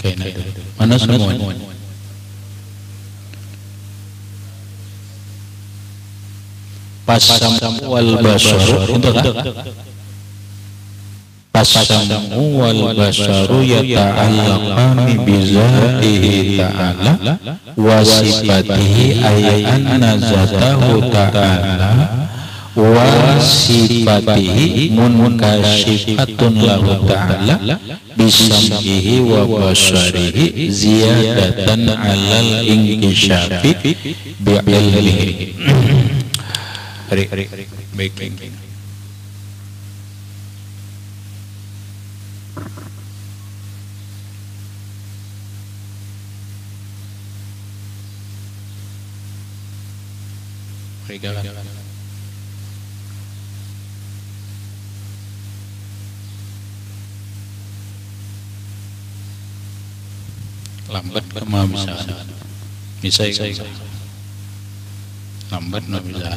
Kayaknya mana semua? Pasamu wal basharu untuk pasamu wal basharu yata'allaqani bizatihi ta'ala wa sifatihi ay anna zatahu ta'ala wa sifatihi munkashifatun lahu ta'ala bisam'ihi wa basarihi ziyadatan 'alal inkishafi bi'ilmihi. Baik. Lambat kemana bisa lambat nggak bisa.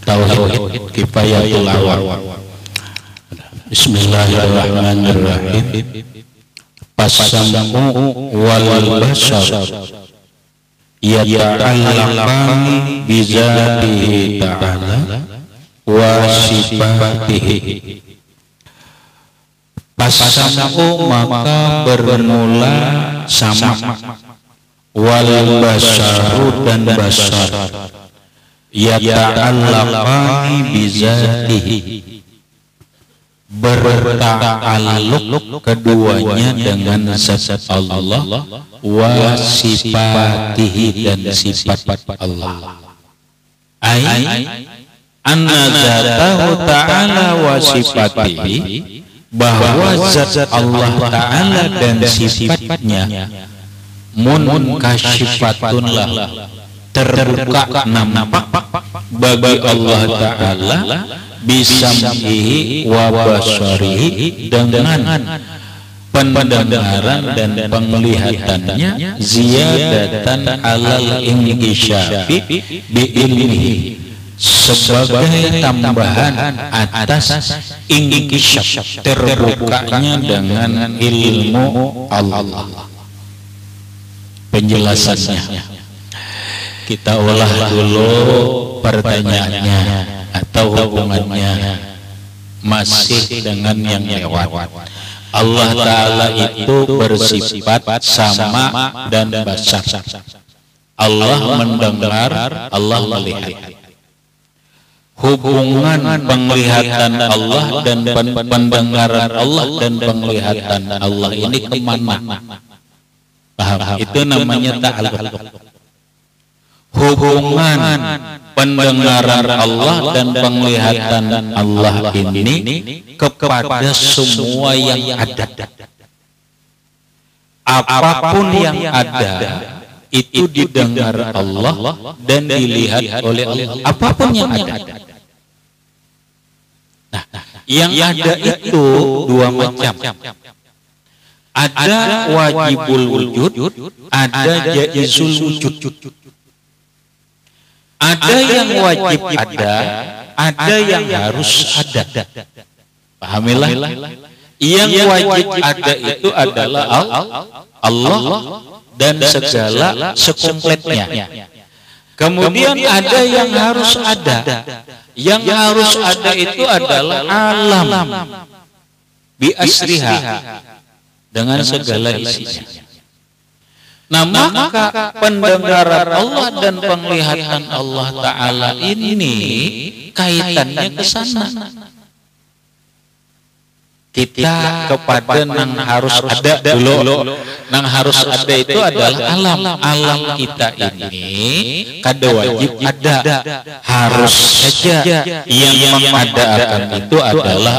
Tauhid kifayatul awam. Bismillahirrahmanirrahim. Pasamu wal bashar yata'allaqani bizatihi ta'ala wa sifatihi. Pasamu maka bermula sama, wal basharu dan bashar yata'allaqani bizatihi, berta'alluq keduanya dengan zat Allah wa sifatihi dan sifat Allah. Ai anna zatahu ta'ala wa sifatihi, bahwa zat Allah ta'ala dan sifatnya munkashifatun lah, terbuka nampak bagi Allah Ta'ala bisam'ihi wa basarihi, dengan pendengaran dan penglihatannya, ziyadatan alal inkishafi bi'ilmihi, sebagai tambahan atas inkishaf, terbukanya dengan ilmu Allah. Penjelasannya kita ulah dulu pertanyaannya atau hubungannya masih dengan yang lewat. Allah Ta'ala itu bersifat sama dan basar. Allah mendengar, Allah melihat. Hubungan penglihatan Allah dan pendengaran Allah dan penglihatan Allah ini kemana? Paham? Itu namanya ta'alluq. Hubungan pendengaran Allah dan penglihatan Allah ini kepada semua yang ada. Apapun yang ada itu didengar Allah dan dilihat oleh Allah. Apapun yang ada. Nah, yang ada itu dua macam. Ada wajibul wujud, ada jaizul wujud. Ada yang wajib ada yang harus ada. Pahamilah. Yang wajib ada itu adalah Allah dan segala sekompletnya. Kemudian ada yang harus ada. Yang harus ada itu adalah alam bi asriha, dengan segala isinya. Nah, maka pendengaran Allah dan penglihatan Allah Ta'ala ini kaitannya ke sana. kita kepada nang harus ada dulu. Nang harus ada itu adalah alam kita ini kada wajib ada, harus saja yang mengadakan itu adalah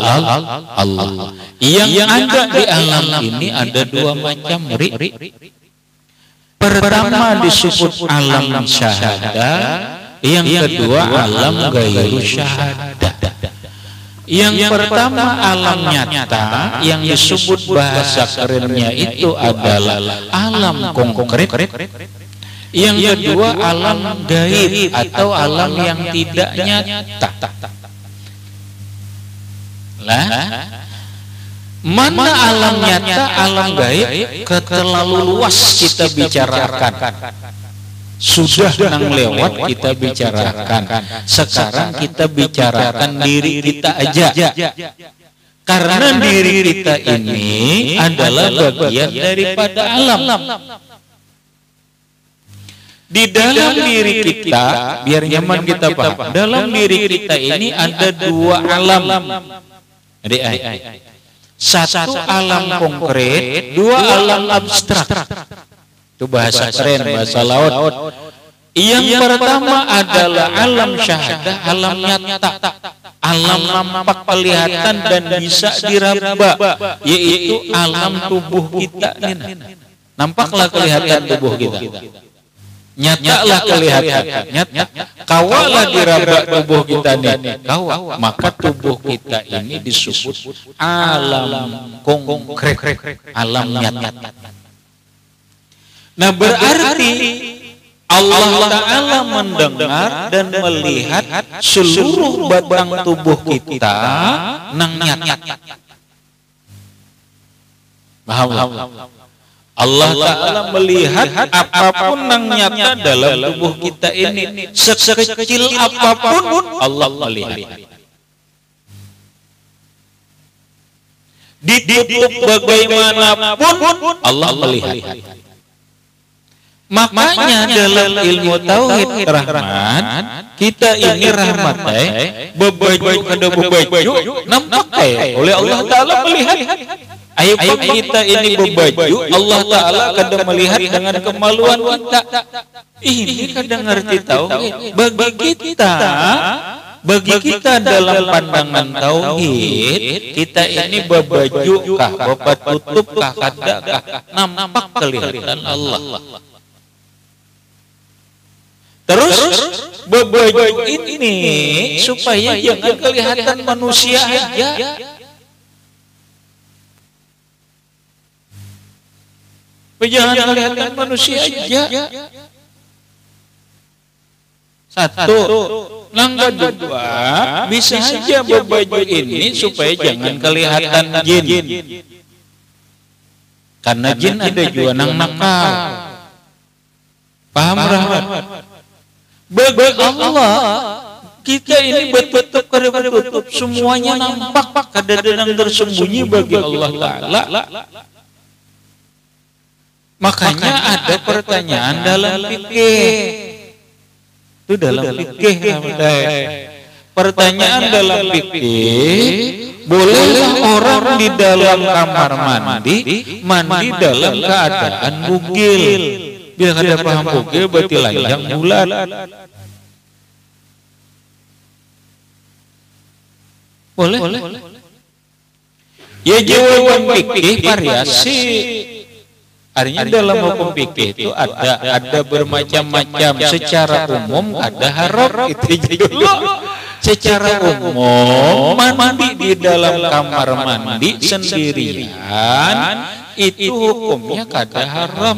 Allah. Yang ada di alam ini ada dua macam, pertama disebut alam syahadah, yang kedua alam ghairu syahadah. Yang pertama alam nyata, yang disebut bahasa kerennya itu adalah alam konkret. Yang kedua alam gaib atau alam yang tidak nyata. Lah, mana alam nyata, alam gaib terlalu luas kita bicarakan. Sudah nang lewat kita bicarakan. Sekarang kita bicarakan diri kita aja. Karena diri kita ini adalah bagian daripada alam. Di dalam diri kita, biar nyaman kita paham, dalam diri kita ini ada dua alam. Satu alam konkret, dua alam abstrak. Itu bahasa keren, bahasa laut. Yang pertama adalah alam syahadah, alam nyata, alam nampak, kelihatan dan bisa diraba, yaitu alam tubuh kita. Nampaklah kelihatan tubuh kita, nyatalah kelihatan, nyata. Kawalah diraba tubuh kita nih, kawa. Maka tubuh kita ini disebut alam konkret, alam nyata. Nah, berarti Allah Ta'ala mendengar dan melihat seluruh batang tubuh kita nang nyata. Paham? Allah Ta'ala melihat apapun nang nyata dalam tubuh kita ini, sekecil apapun Allah melihat. Ditutup bagaimanapun Allah melihat. Makanya dalam ilmu tauhid rahmat, kita ini rahmat bebaju kada bebaju nampak oleh Allah Ta'ala melihat. Ayo kita ini bebaju, Allah Ta'ala kada melihat dengan kemaluan kita. Ini kada ngerti tauhid. Bagi kita dalam pandangan tauhid, kita ini bebaju kah, bebat tutup kah, kada kah, nampak kelihatan Allah. Terus bebaju ini supaya jangan kelihatan manusia aja. Jangan kelihatan manusia aja. Satu, yang kedua, bisa saja bebaju ini supaya jangan kelihatan jin. Karena jin ada juga nang nakal. Paham rahmat? Bagi Allah, kita ini betul-betul kada betutup, semuanya nampak, kada ada yang tersembunyi bagi Allah Ta'ala. Makanya ada pertanyaan dalam fikih. Itu dalam fikih. Pertanyaan dalam fikih, bolehlah orang di dalam kamar mandi dalam keadaan bugil? Biar kada paham bugil berarti lanjang bulat. Boleh? Ya jawaban fikih variasi. Artinya dalam hukum fikih itu ada bermacam-macam. Secara umum ada haram itu dulu. Secara umum mandi di dalam kamar mandi sendirian itu hukumnya kada haram.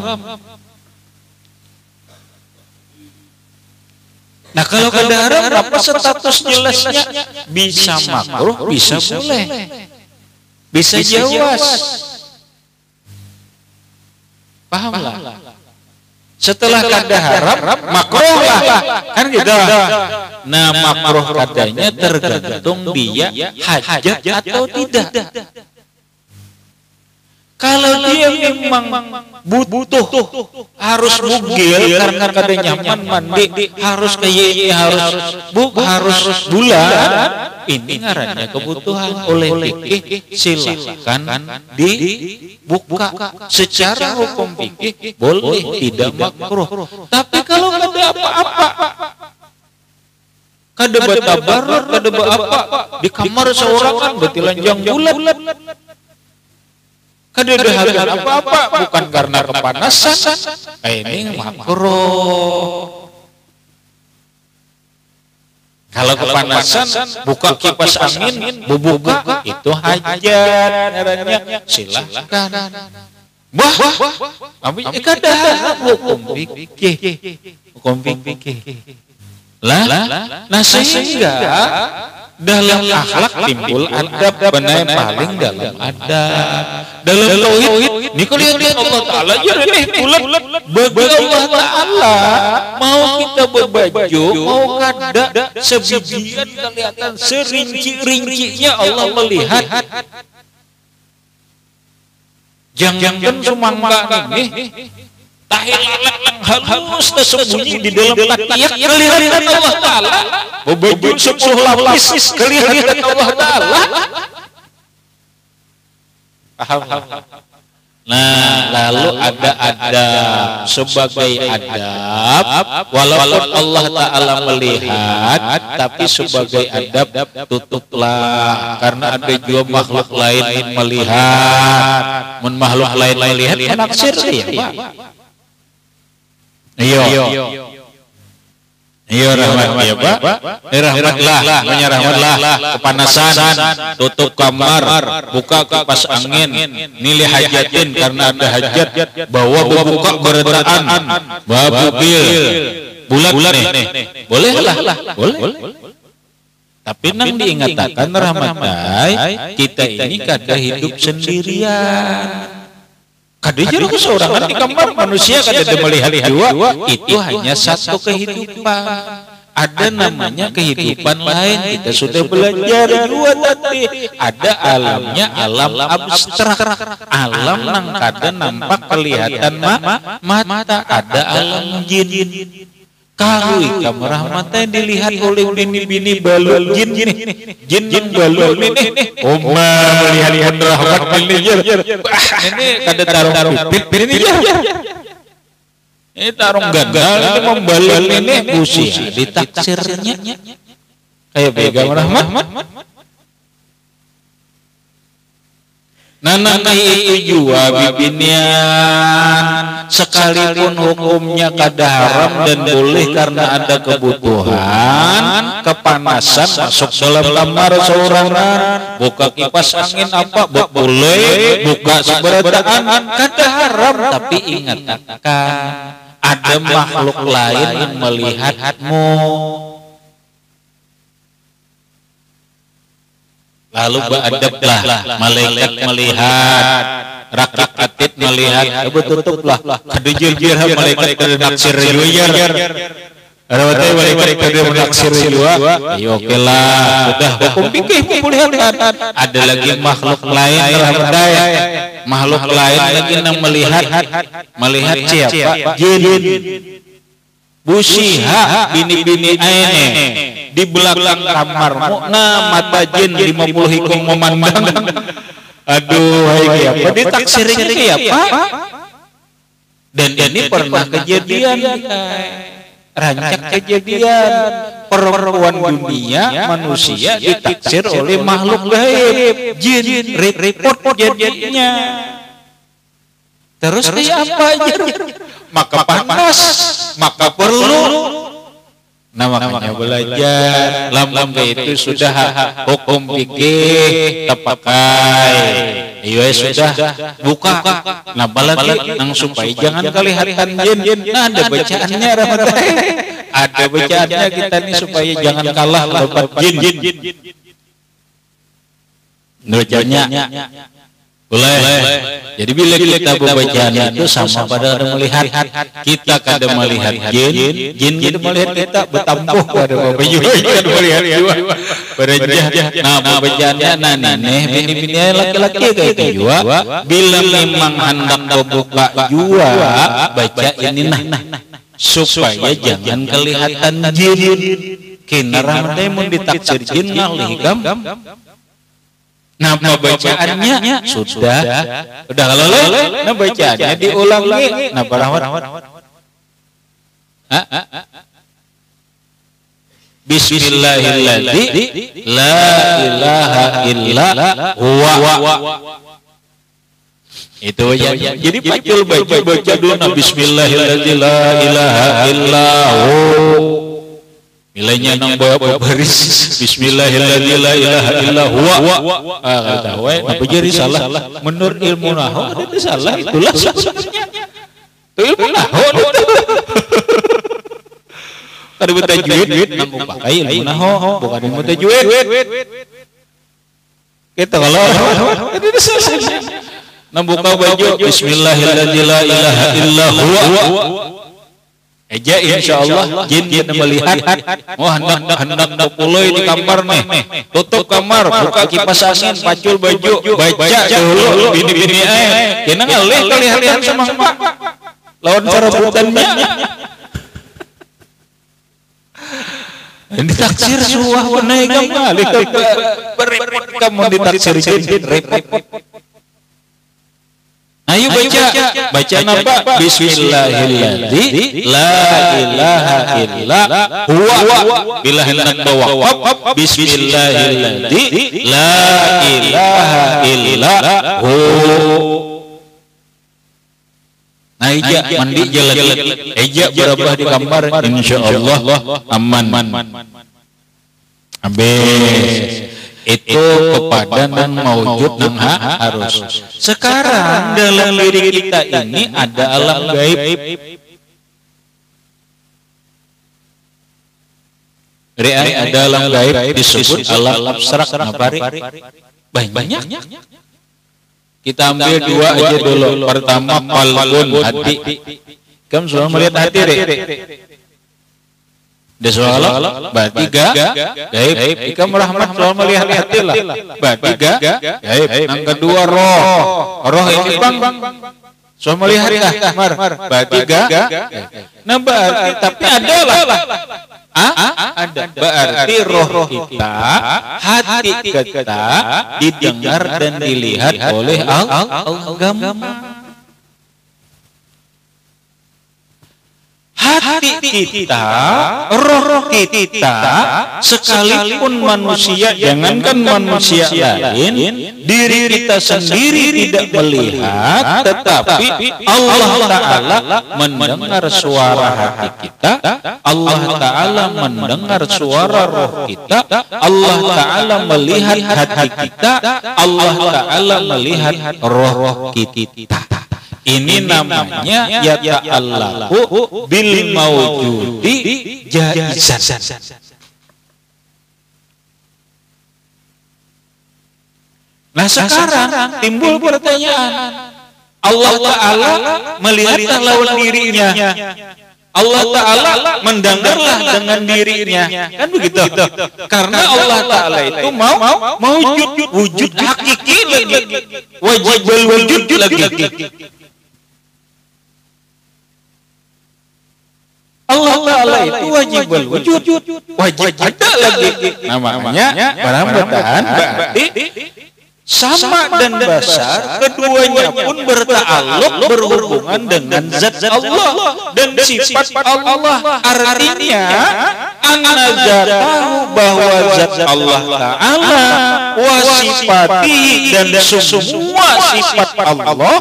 Nah, kalau kada haram apa status jelasnya? Bisa makruh, bisa boleh, bisa jawaz. Pahamlah. Setelah kada haram, makruh lah, kan gitu. Nah, makruh katanya tergantung dia hajat atau tidak. Kalau dia memang butuh harus bugil karena kada nyaman mandi, harus kayak harus bulan, ini ngarannya kebutuhan. Oleh fikih silakan dibuka. Secara hukum fikih boleh, tidak makruh. Tapi kalau kada apa-apa, kada batabarut, kada apa di kamar seorangan betilanjang bulan, kada ada apa-apa, bukan karena kepanasan, ini makruh. Kalau kepanasan buka kipas angin, buka itu hajat, ngarannya silahkan. Tapi kada hukum fikih. Nah sehingga dalam akhlak timbul adab, benar paling dalam adab. Dalam tauhid, ini kalau lihat Allah Ta'ala, ya bulat bagi Allah Ta'ala, mau kita berbaju, mau kada, sebijian kelihatan, serinci-rincinya Allah melihat. Jangan sumangga ini, tahi lalat yang halus tersembunyi di dalam katiak, kelihatan Allah Ta'ala. Baju 10 lapis, kelihatan Allah Ta'ala. Paham? Nah, lalu ada adab sebagai adab, walaupun Allah Ta'ala melihat, tapi sebagai adab tutuplah, karena ada juga makhluk lain melihat. Makhluk lain melihat menaksir ya, Pak. Iya rahmat ya Pak. Rahmatlah, menyerahmatlah kepanasan, tutup kamar, buka kipas angin, nilai hajatin karena ada hajat, bawa buka beretaan, bawa bulat nih, boleh lah, boleh. Tapi nang diingatkan rahmatai, kita ini kada hidup sendirian. Kada jero seorangan di kamar, manusia kada ada melihat dua, itu hanya satu kehidupan. Ada namanya kehidupan lain, kita sudah belajar juga tadi. Ada alamnya, alam abstrak, alam nang kada nampak kelihatan mata. Ada alam jin. Kalau ikam rahmatnya dilihat oleh bini-bini balul jin balul ini, melihat rahmat ini kada tarung pipit ini tarung gagal ini membalul ini usia ditaksirnya kayak pegang rahmat. Nanti itu juga bibinian, sekalipun hukumnya kada haram dan boleh karena ada kebutuhan, kepanasan masuk dalam kamar seorangan, buka kipas angin apa boleh, buka seberetaan kada haram, tapi ingatkan ada makhluk lain yang melihatmu. Lalu beradablah, malaikat melihat, rakyat atid melihat, tutuplah, kadujir malaikat kada naksir juga, rawatnya malaikat kada naksir juga, ya oke lah, sudah hukum fikih memperlihatkan. Ada lagi makhluk lain makhluk lain lagi yang melihat siapa? Jin. Busiha bini-bini aene di belakang kamarmu, mata jin 50 hikung memandang. Aduh, apa ditaksirnya apa? Dan ini pernah kejadian, rancak kejadian perempuan dunia manusia ditaksir oleh makhluk gaib, jin, report jadinya. Terus kayak apa aja? Maka panas, maka perlu. Nah makanya belajar. Lambang itu sudah hukum fikih terpakai. Iya sudah buka. Nah apalagi nang supaya jangan kelihatan jin. Nah ada bacaannya rahmatai. Ada bacaannya kita nih supaya jangan kalah lebat jin. Bacaannya. Boleh. Jadi bila kita bacaan itu sama pada melihat kita kada melihat jin kita melihat kita bertampuh pada bapak juga kada melihat juga berjah. Nah bacaannya naneh bini-bini laki-laki kayak juga bila memang hendak membuka jua baca ini nah supaya jangan kelihatan jin. Kina ramai mun ditaksir jin ngalihkam. Nah bacaannya sudah kalau nah bacaannya diulangi nah parawat Bismillahirrahmanirrahim la ilaha illa huwa itu aja. Jadi pacul baca dulu nah Bismillahirrahmanirrahim la ilaha illa huwa nilainya nang bawa baris Bismillahirrahmanirrahim la ilaha illa huwa kata we apa jadi salah menurut ilmu nahwu itu salah itulah sebenarnya itu ilmu nahwu itu kada bertajwid nang pakai ilmu nahwu bukan ilmu tajwid kita kalau itu salah nang buka baju Bismillahirrahmanirrahim la ilaha illa huwa eja insyaallah jin kita melihat hendak puloi di kamar nih tutup kamar buka kipas angin pacul baju baca dulu bini-bini kena ngalih kelihatan sama mak lawan sarabutannya ini taksir suah wanai kembali kamu ditaksir jin repot. Ayo baca apa? Bismillahirrahmanirrahim la ilaha illa huwa bila hendak bawa Bismillahirrahmanirrahim la ilaha illa hu. Nah ija mandi jalan ija berabah di kamar insyaallah aman. Habis itu kepadanan maujud dan harus. Sekarang dalam diri kita ini ada alam gaib. Ada alam gaib disebut alam abstrak. Banyak. Kita ambil dua aja dulu. Pertama qalbun hati. Kamu sudah melihat hati Desoalok, batiga, gaib. Ika merahmat soal melihat hati lah. Batiga, gaib. Yang kedua roh ini bang. Soal melihat kamar. Batiga, nah berarti tapi ada lah. Ada. Berarti roh kita, hati kita didengar dan dilihat oleh agama. Hati kita, roh kita, sekalipun manusia, jangankan manusia lain, diri kita sendiri tidak melihat, tetapi Allah Ta'ala mendengar suara hati kita, Allah Ta'ala mendengar suara roh kita, Allah Ta'ala melihat hati kita, Allah Ta'ala melihat roh kita. Ini namanya ya ta'allahu bil mawjudi jaizan. Nah sekarang timbul pertanyaan, Allah Ta'ala melihatlah lawan dirinya, Allah Ta'ala mendengarlah dengan dirinya, kan begitu? Karena Allah Ta'ala itu mau wujud hakiki lagi, wajib wujud lagi. Allah Ta'ala itu wajib wujud, wajib ada lagi. Namanya barang bertahan berarti sama dan basar, keduanya pun berta'alluq berhubungan dengan zat Allah dan sifat Allah. Artinya anna zatahu bahwa zat Allah Ta'ala wa sifatihi dan semua sifat Allah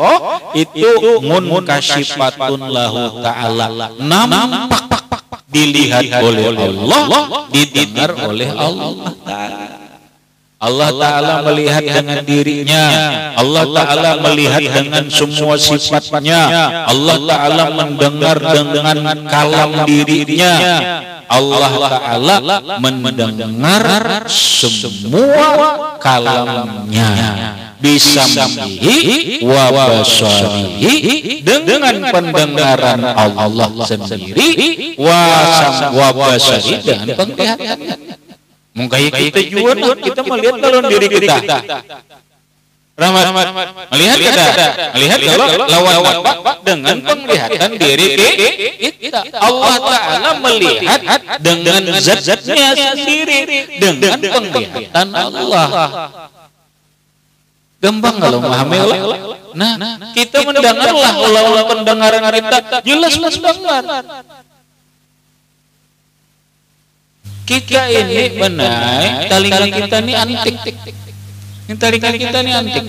itu munkasyifatun lahu Ta'ala, nampak dilihat oleh Allah, didengar oleh Allah Ta'ala. Allah Ta'ala melihat dengan dirinya, Allah Ta'ala melihat dengan semua sifatnya, Allah Ta'ala mendengar dengan kalam dirinya, Allah Ta'ala mendengar semua kalamnya. bisam'ihi wa basarihi, dengan pendengaran Allah sendiri, wa basari, dengan penglihatannya. Mungkin kita juga kita melihat dalam diri kita. Rahmat melihat kalau lawan dengan penglihatan diri kita. Allah Ta'ala melihat dengan zat-zatnya sendiri, dengan penglihatan Allah. Gampang kalau memahami. Nah, kita mendengarlah lawan pendengaran kita jelas mendengar. Kita ini benar, telinga kita ini antik. Telinga kita ini antik.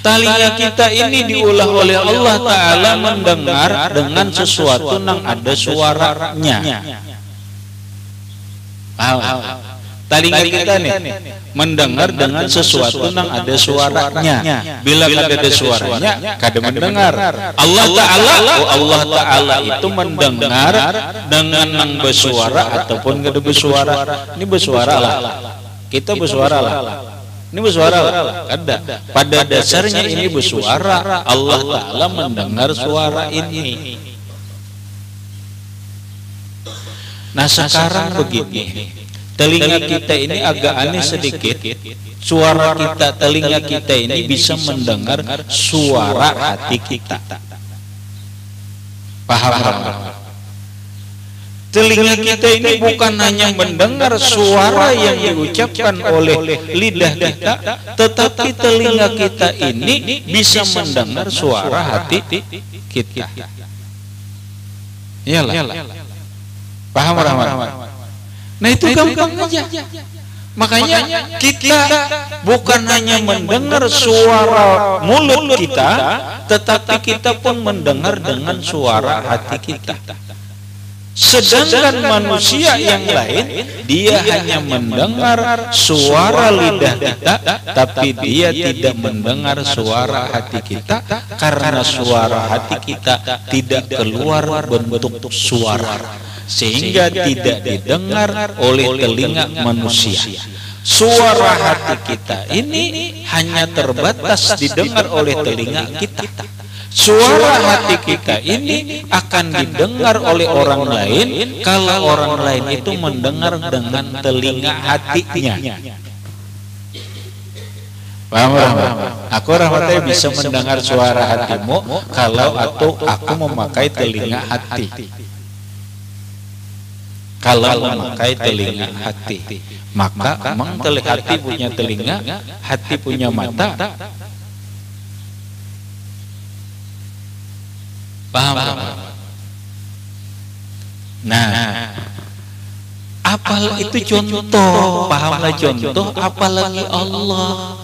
Telinga kita ini diolah oleh Allah Ta'ala mendengar dengan sesuatu yang ada suaranya. Telinga kita nih mendengar dengan sesuatu yang ada suaranya. Bila ada suaranya, kada mendengar. Allah Ta'ala itu mendengar dengan yang bersuara ataupun kada bersuara. Ini bersuara lah. Kita bersuara lah. Ini bersuara lah. Kada. Pada dasarnya ini bersuara. Allah Ta'ala mendengar suara ini. Nah sekarang begini, telinga kita ini agak aneh sedikit. Suara kita, telinga kita ini bisa mendengar suara hati kita. Paham? Telinga kita ini bukan hanya mendengar suara yang diucapkan oleh lidah kita, tetapi telinga kita ini bisa mendengar suara hati kita. Iyalah. Paham? Nah itu gampang aja. Makanya kita bukan hanya mendengar suara mulut kita, tetapi kita pun mendengar dengan suara hati kita. Sedangkan manusia yang lain, dia hanya mendengar suara lidah kita, tapi dia tidak mendengar suara hati kita, karena suara hati kita tidak keluar bentuk suara, sehingga tidak didengar oleh telinga manusia. Suara hati kita ini hanya terbatas didengar oleh telinga kita. Suara hati kita ini akan didengar oleh orang lain kalau orang lain itu mendengar dengan telinga hatinya. Paham? Aku rahmatnya bisa mendengar suara hatimu kalau aku memakai telinga hati. Kalau memakai telinga hati, maka memang hati punya telinga, hati punya mata. Paham? Nah, apal itu contoh, pahamlah contoh, apalagi Allah.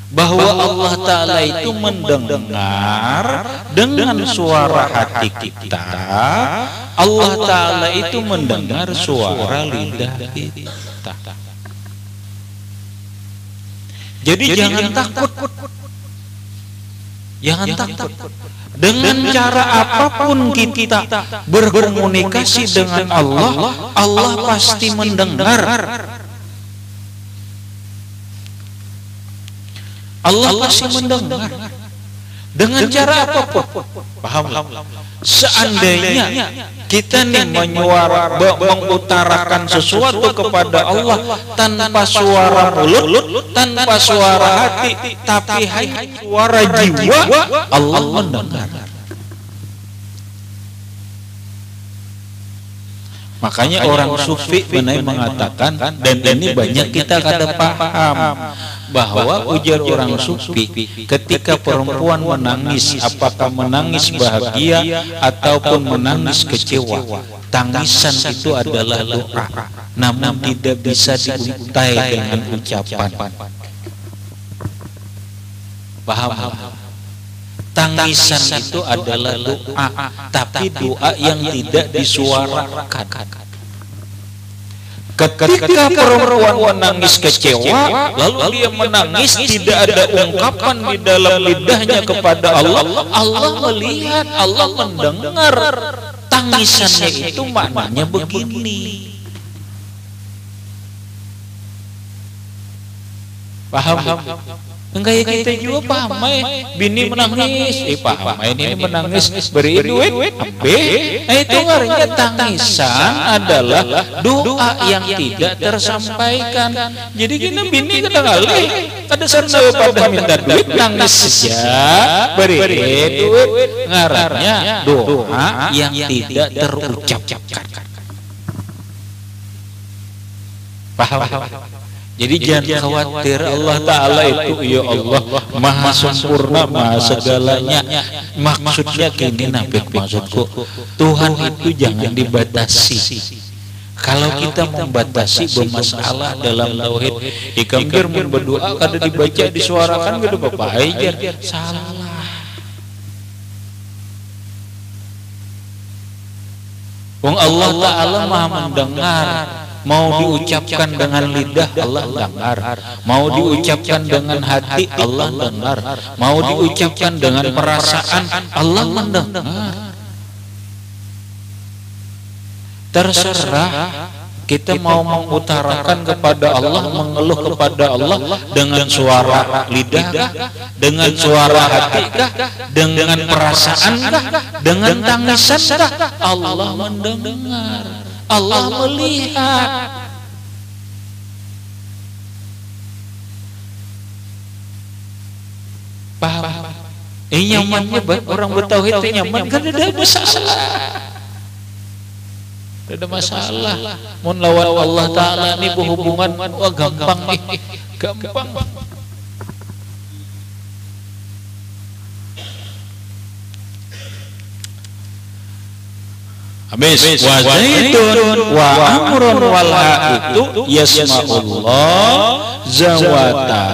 Bahwa Allah Ta'ala itu mendengar dengan suara hati kita. Allah Ta'ala itu mendengar suara lidah kita. Jadi jangan takut. Jangan takut. Dengan cara apapun kita berkomunikasi dengan Allah, Allah pasti mendengar. Allah pasti mendengar. Dengan cara apapun. Paham? Seandainya kita nih mengutarakan sesuatu kepada Allah tanpa suara mulut, tanpa suara hati, tapi hanya suara jiwa, Allah mendengar. Makanya orang sufi benar mengatakan, dan ini banyak kita kada paham, bahwa ujar orang sufi, ketika perempuan menangis, apakah menangis bahagia ataupun menangis kecewa, tangisan itu adalah doa, namun tidak bisa diuntai dengan ucapan. Paham? Tangisan itu adalah doa, tapi doa yang tidak disuarakan. Ketika perempuan menangis kecewa, lalu dia menangis, tidak ada ungkapan di dalam lidahnya kepada Allah, Allah melihat, Allah mendengar. Tangisannya itu maknanya begini. Paham? Enggak ya kita juga paham bini menangis, paham ini menangis beri duit, itu artinya tangisan adalah doa yang tidak tersampaikan. Jadi kita bini kadang-kadang ada serta pada minta duit nangis saja beri duit, ngarannya doa yang tidak terucapkan. Paham? Jadi jangan khawatir, Allah Ta'ala itu ya Allah maha sempurna, maha segalanya. Maksudnya gini, nabi maksudku, Tuhan itu jangan dibatasi. Kalau kita membatasi bermasalah dalam tauhid, ikambir berdoa kada dibaca disuarakan gitu bapak aja salah. Wong Allah Ta'ala maha mendengar. Mau diucapkan dengan lidah Allah dengar, mau diucapkan dengan hati Allah dengar, mau diucapkan dengan perasaan Allah mendengar. Terserah kita mau mengutarakan kepada Allah, mengeluh kepada Allah dengan suara lidah, dengan suara hati, dengan perasaan, dengan tangisan, Allah mendengar. Allah melihat. Paham? Nyamannya orang bertauhid nyaman kan ada masalah. Ada masalah. Mun lawan Allah Ta'ala ini berhubungan wah gampang nih. Gampang. Habis wa zaitun wa amrun walha itu yasma'ullah zawata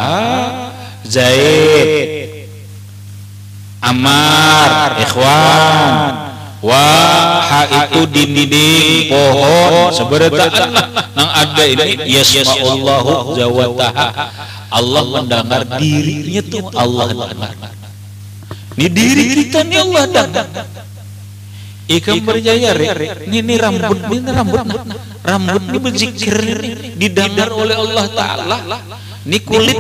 Zaid Amar Ikhwan wa ha itu dinding pohon seberataan nang ada ini yasma'ullahu zawata Allah mendengar dirinya tuh Allah dengar. Ini diri kita nih Allah dengar. Ikam berjaya ini rambut ini berzikir didengar oleh Allah Ta'ala. Ini kulit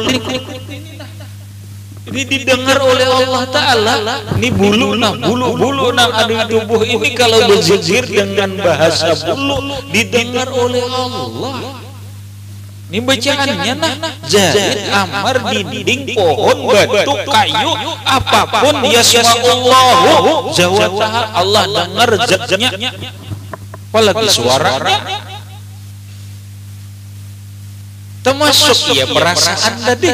ini didengar oleh Allah Ta'ala. Ini bulu ada di tubuh ini kalau berzikir dengan bahasa bulu didengar oleh Allah. Ini bacaannya Zaid Amar dinding pohon batu kayu apapun yasma'ullahu zawataha Allah dengar zatnya apalagi suaranya termasuk ya perasaan tadi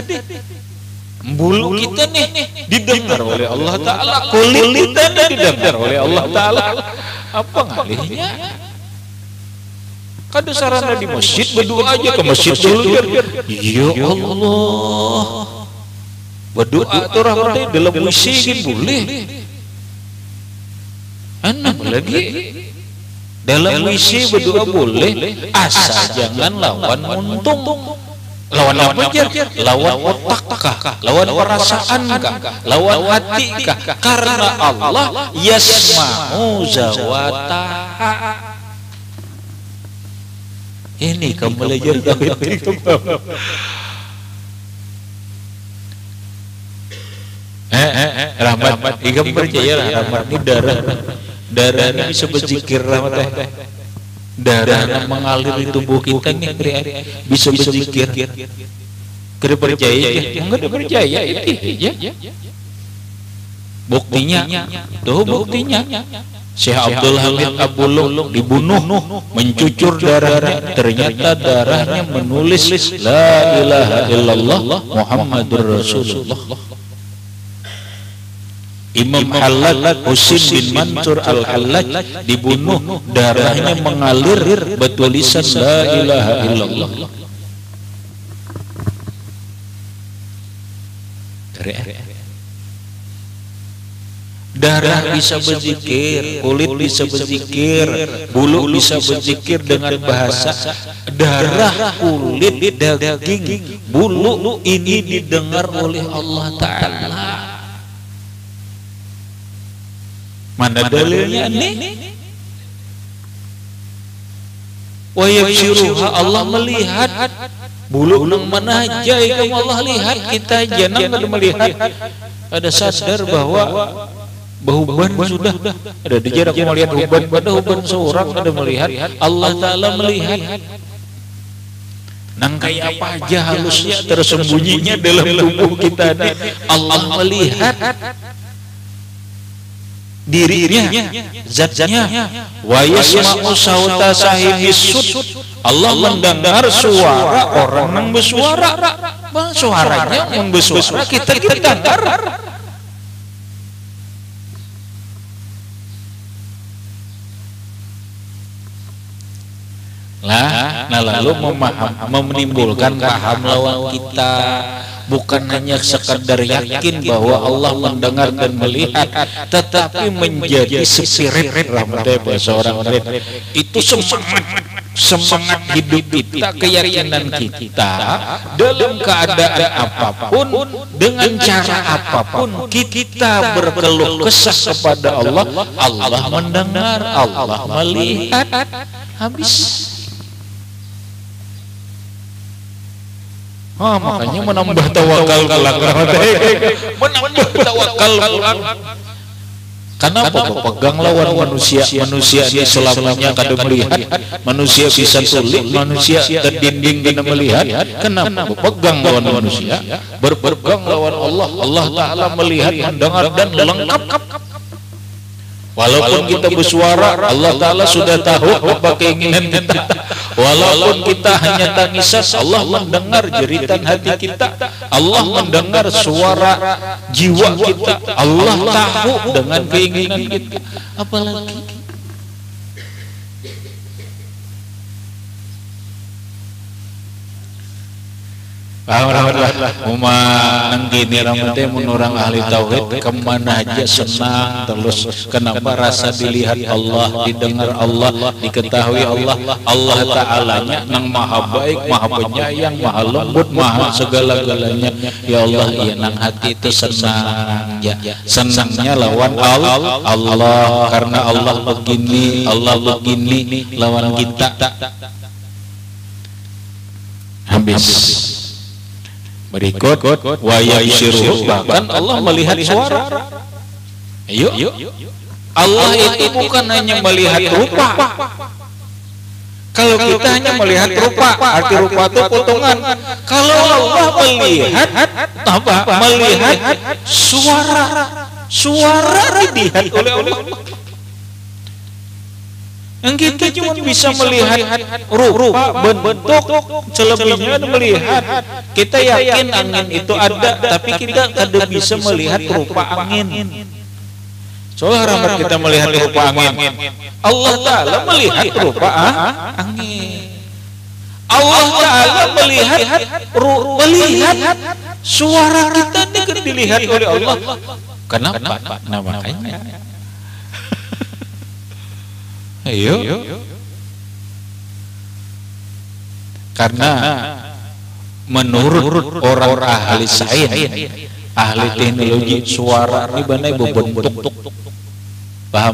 bulu kita nih didengar oleh Allah Ta'ala, kulit kita didengar oleh Allah Ta'ala. Apa ngalihnya? Kada sarana di masjid berdoa aja ke masjid dulu. Ya Allah, berdoa tuh rahmatnya dalam WC boleh. Enak lagi dalam WC berdoa boleh, asal jangan lawan untung. Lawan apa aja? Lawan otak kah? Lawan perasaan kah? Lawan hati kah? Karena Allah yasma'u zawataha. Ini kamu belajar tauhid. Rahmat, ikam percaya rahmat ini darah ini bisa berzikir rahmat. Darah mengalir di tubuh kita ini bisa berzikir. Kada percaya? Enggak percaya itu ya. Buktinya, tuh buktinya. Syekh Abdul Hamid Abulung dibunuh, mencucur darahnya, ternyata darahnya menulis La ilaha illallah Muhammadur Rasulullah. Imam Hallaj Husin bin Mansur Al-Hallaj dibunuh, darahnya mengalir bertulisan La ilaha illallah. Darah bisa berzikir, kulit bisa berzikir, bulu bisa berzikir dengan bahasa. Darah, kulit, daging, bulu ini didengar oleh Allah Ta'ala. Mana dalilnya nih? Wa yabshiruha, Allah melihat bulu nang mana aja kamu Allah lihat, kita jangan kada melihat. Ada sadar bahwa behuban sudah ada di jarak melihat huban, pada huban seorang ada melihat, Allah Ta'ala melihat. Nang kayak apa aja halusnya tersembunyinya dalam tubuh kita nih, Allah melihat dirinya, zatnya. Wa yasma'u sauta sahibis sud, Allah mendengar suara orang yang bersuara. Suaranya yang bersuara kita dengar. Nah lalu menimbulkan paham lawan kita, bukan hanya sekedar yakin bahwa Allah mendengar dan melihat, tetapi menjadi spirit seorang itu semangat hidup kita, keyakinan kita dalam keadaan apapun, dengan cara apapun kita berkeluh kesah kepada Allah, Allah mendengar, Allah melihat. Habis. Makanya menambah tawakal menambah tawakal. Kenapa pegang lawan manusia? Manusia ini selamanya kada melihat, manusia bisa sulit, manusia terdinding kada melihat. Kenapa pegang lawan manusia? Berpegang lawan Allah, Allah Ta'ala melihat, mendengar dan lengkap. Walaupun kita bersuara, Allah Ta'ala sudah tahu apa keinginan kita. Walaupun kita hanya tangisan, Allah mendengar jeritan hati kita, Allah mendengar suara jiwa kita, Allah tahu dengan keinginan kita. Apalagi nang gini rambutnya menurang ahli tauhid kemana aja senang terus. Kenapa? Rasa dilihat Allah, didengar Allah, diketahui Allah. Allah Ta'alanya nang maha baik, maha penyayang, maha lembut, maha segala-galanya. Ya Allah, iya nang hati itu senang ya. Senangnya lawan Allah, karena Allah begini lawan kita. Habis. Berikut wa yabshiru, bahkan Allah melihat suara. Ayo. Allah itu bukan hanya melihat rupa. Kalau kita hanya melihat rupa, arti rupa itu potongan. Kalau Allah melihat apa? Melihat suara. Suara dilihat oleh Allah. Yang kita cuma bisa melihat rupa, bentuk, selebihnya melihat. Kita yakin angin itu ada, tapi kita tidak bisa melihat rupa angin. Soalnya rahmat kita melihat rupa angin. Allah Ta'ala melihat rupa angin. Allah Ta'ala melihat suara kita dilihat oleh Allah. Kenapa? Nah makanya. Ayo. Karena menurut orang ahli sains, ahli teknologi, suara ini banai berbentuk. Paham?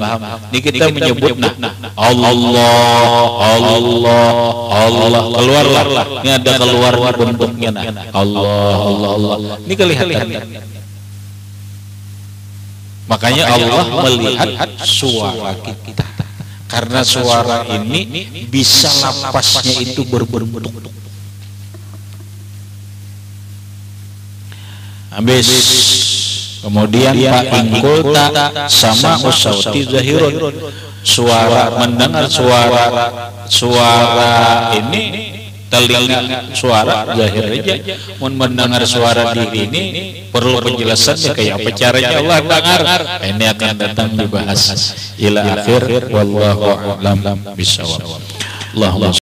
Ini kita menyebut Allah keluarlah. Ini ada keluar bentuknya Allah. Ini kelihatan. Makanya Allah melihat suara kita. Karena suara ini bisa napasnya itu berbentuk. Habis. Kemudian Pak Ingkulta sama usauti zahirun. Suara, mendengar suara ini telinga suara zahir aja. Mendengar suara diri ini perlu penjelasannya kayak apa caranya Allah dengar. Ini akan datang dibahas ila akhir wallahu a'lam bishawab. Allahumma